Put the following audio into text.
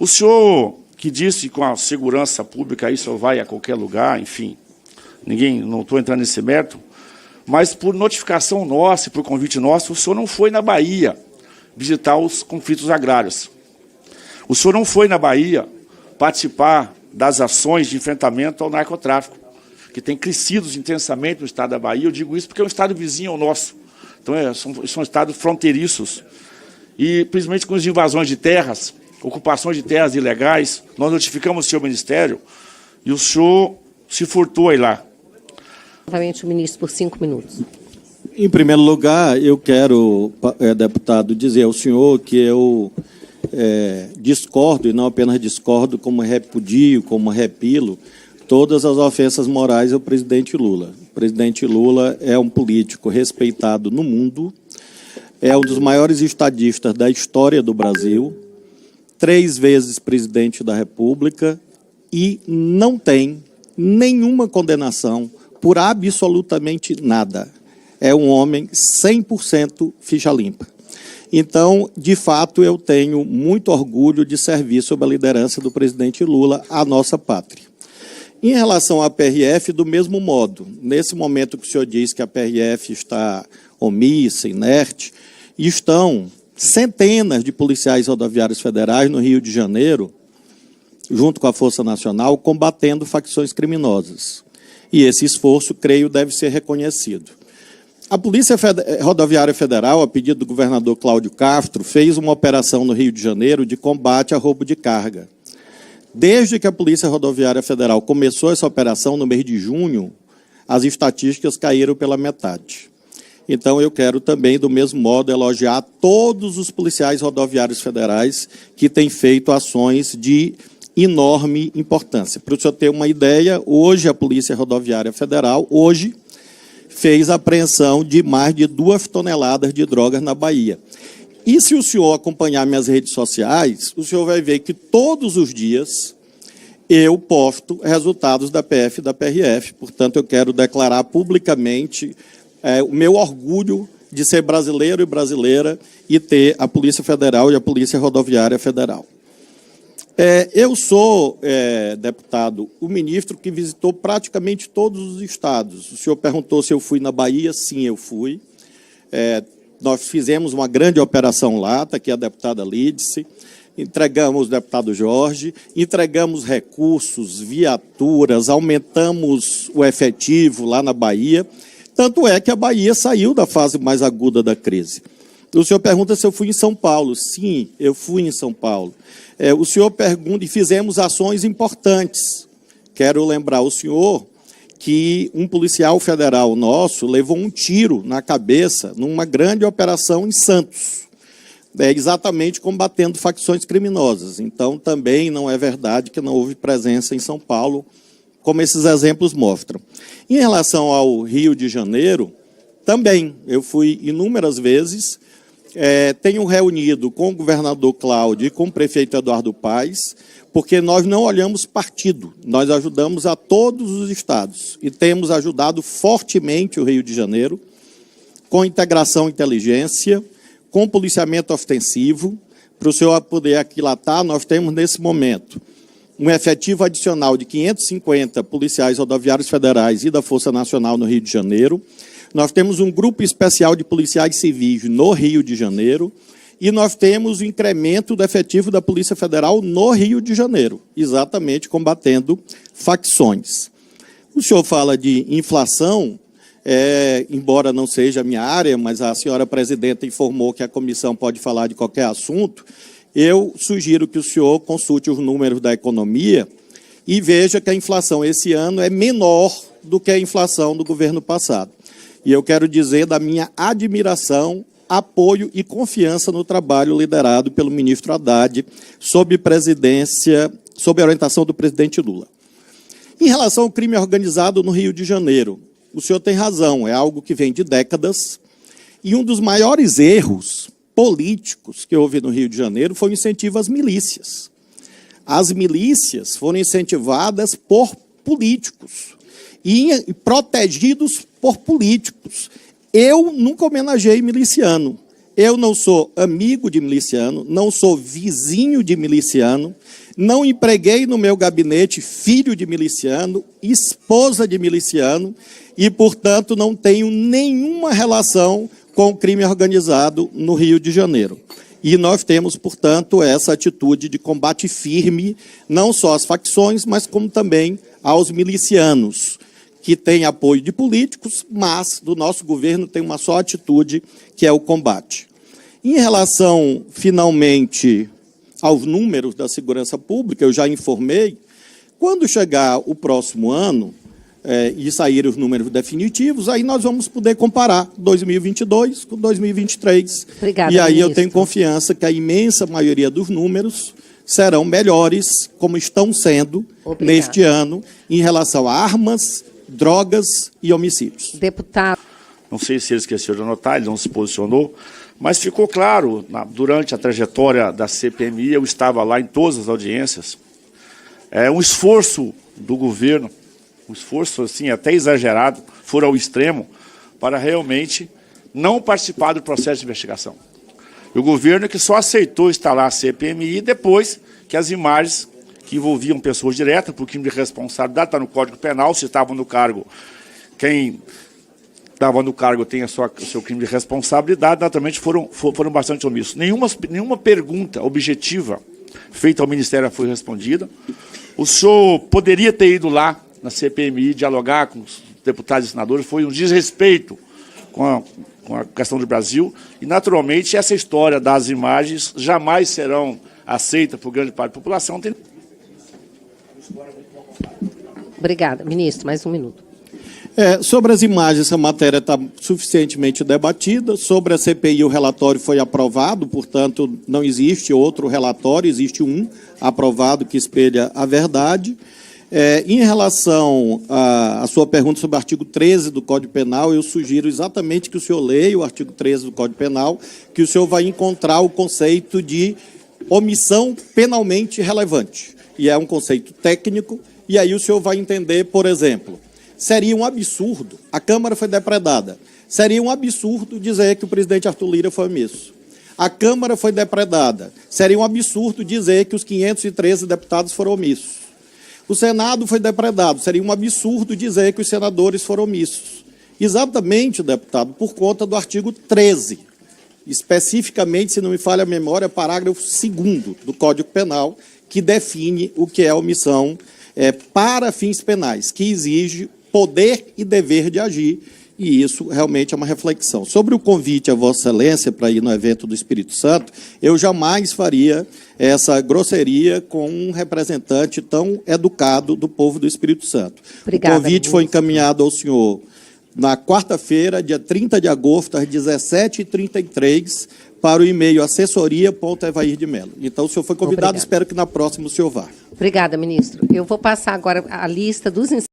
O senhor que disse que com a segurança pública aí o senhor vai a qualquer lugar, enfim, não estou entrando nesse mérito, mas por notificação nossa e por convite nosso, o senhor não foi na Bahia visitar os conflitos agrários. O senhor não foi na Bahia participar das ações de enfrentamento ao narcotráfico, que tem crescido intensamente no estado da Bahia. Eu digo isso porque é um estado vizinho ao nosso. Então, são estados fronteiriços. E, principalmente com as invasões de terras, ocupações de terras ilegais, nós notificamos o senhor ministério e o senhor se furtou aí lá. Novamente, o ministro, por 5 minutos. Em primeiro lugar, eu quero, deputado, dizer ao senhor que eu discordo, e não apenas discordo, como repudio, como repilo, todas as ofensas morais ao presidente Lula. O presidente Lula é um político respeitado no mundo, é um dos maiores estadistas da história do Brasil, 3 vezes presidente da República e não tem nenhuma condenação por absolutamente nada. É um homem 100% ficha limpa. Então, de fato, eu tenho muito orgulho de servir sob a liderança do presidente Lula à nossa pátria. Em relação à PRF, do mesmo modo, nesse momento que o senhor diz que a PRF está omissa, inerte, estão centenas de policiais rodoviários federais no Rio de Janeiro, junto com a Força Nacional, combatendo facções criminosas. E esse esforço, creio, deve ser reconhecido. A Polícia Rodoviária Federal, a pedido do governador Cláudio Castro, fez uma operação no Rio de Janeiro de combate a roubo de carga. Desde que a Polícia Rodoviária Federal começou essa operação, no mês de junho, as estatísticas caíram pela metade. Então, eu quero também, do mesmo modo, elogiar todos os policiais rodoviários federais que têm feito ações de enorme importância. Para o senhor ter uma ideia, hoje a Polícia Rodoviária Federal, fez a apreensão de mais de 2 toneladas de drogas na Bahia. E se o senhor acompanhar minhas redes sociais, o senhor vai ver que todos os dias eu posto resultados da PF e da PRF. Portanto, eu quero declarar publicamente o meu orgulho de ser brasileiro e brasileira e ter a Polícia Federal e a Polícia Rodoviária Federal. Eu sou, deputado, o ministro que visitou praticamente todos os estados. O senhor perguntou se eu fui na Bahia. Sim, eu fui. Nós fizemos uma grande operação lá, está aqui a deputada Lídice, entregamos o deputado Jorge, entregamos recursos, viaturas, aumentamos o efetivo lá na Bahia. Tanto é que a Bahia saiu da fase mais aguda da crise. O senhor pergunta se eu fui em São Paulo. Sim, eu fui em São Paulo. O senhor pergunta, e fizemos ações importantes. Quero lembrar o senhor que um policial federal nosso levou um tiro na cabeça numa grande operação em Santos, exatamente combatendo facções criminosas. Então, também não é verdade que não houve presença em São Paulo, como esses exemplos mostram. Em relação ao Rio de Janeiro, também eu fui inúmeras vezes. Tenho reunido com o governador Cláudio e com o prefeito Eduardo Paes, porque nós não olhamos partido, nós ajudamos a todos os estados e temos ajudado fortemente o Rio de Janeiro, com integração e inteligência, com policiamento ostensivo. Para o senhor poder aquilatar, nós temos nesse momento um efetivo adicional de 550 policiais rodoviários federais e da Força Nacional no Rio de Janeiro. Nós temos um grupo especial de policiais civis no Rio de Janeiro e nós temos o incremento do efetivo da Polícia Federal no Rio de Janeiro, exatamente combatendo facções. O senhor fala de inflação, embora não seja a minha área, mas a senhora presidenta informou que a comissão pode falar de qualquer assunto. Eu sugiro que o senhor consulte os números da economia e veja que a inflação esse ano é menor do que a inflação do governo passado. E eu quero dizer da minha admiração, apoio e confiança no trabalho liderado pelo ministro Haddad, sob a orientação do presidente Lula. Em relação ao crime organizado no Rio de Janeiro, o senhor tem razão, é algo que vem de décadas, e um dos maiores erros políticos que houve no Rio de Janeiro foi o incentivo às milícias. As milícias foram incentivadas por políticos e protegidos por políticos. Eu nunca homenageei miliciano. Eu não sou amigo de miliciano, não sou vizinho de miliciano, não empreguei no meu gabinete filho de miliciano, esposa de miliciano e, portanto, não tenho nenhuma relação com o crime organizado no Rio de Janeiro. E nós temos, portanto, essa atitude de combate firme, não só às facções, mas como também aos milicianos, que têm apoio de políticos, mas do nosso governo tem uma só atitude, que é o combate. Em relação, finalmente, aos números da segurança pública, eu já informei, quando chegar o próximo ano e saírem os números definitivos, aí nós vamos poder comparar 2022 com 2023. Obrigada, e aí ministro. eu tenho confiança que a imensa maioria dos números serão melhores, como estão sendo neste ano, em relação a armas, drogas e homicídios. Deputado. Não sei se ele esqueceu de anotar, ele não se posicionou, mas ficou claro, durante a trajetória da CPMI, eu estava lá em todas as audiências, um esforço do governo, um esforço assim, até exagerado, for ao extremo, para realmente não participar do processo de investigação. E o governo que só aceitou instalar a CPMI depois que as imagens que envolviam pessoas diretas por crime de responsabilidade, está no Código Penal, se estavam no cargo, quem estava no cargo tem o seu crime de responsabilidade, naturalmente foram bastante omissos. Nenhuma pergunta objetiva feita ao Ministério foi respondida. O senhor poderia ter ido lá na CPMI dialogar com os deputados e senadores, foi um desrespeito com a questão do Brasil, e naturalmente essa história das imagens jamais serão aceitas por grande parte da população. Obrigada. Ministro, mais um minuto. Sobre as imagens, essa matéria está suficientemente debatida. Sobre a CPI, o relatório foi aprovado, portanto, não existe outro relatório, existe um aprovado que espelha a verdade. Em relação à sua pergunta sobre o artigo 13 do Código Penal, eu sugiro exatamente que o senhor leia o artigo 13 do Código Penal, que o senhor vai encontrar o conceito de omissão penalmente relevante. E é um conceito técnico, e aí o senhor vai entender, por exemplo, seria um absurdo, a Câmara foi depredada, seria um absurdo dizer que o presidente Arthur Lira foi omisso. A Câmara foi depredada, seria um absurdo dizer que os 513 deputados foram omissos. O Senado foi depredado, seria um absurdo dizer que os senadores foram omissos. Exatamente, deputado, por conta do artigo 13, especificamente, se não me falha a memória, parágrafo 2º do Código Penal, que define o que é omissão para fins penais, que exige poder e dever de agir, e isso realmente é uma reflexão. Sobre o convite a Vossa Excelência para ir no evento do Espírito Santo, eu jamais faria essa grosseria com um representante tão educado do povo do Espírito Santo. Obrigada, o convite foi encaminhado ao senhor na quarta-feira, dia 30 de agosto, às 17h33, para o e-mail assessoria.evair.de.mello. Então, o senhor foi convidado, espero que na próxima o senhor vá. Obrigada, ministro. Eu vou passar agora a lista dos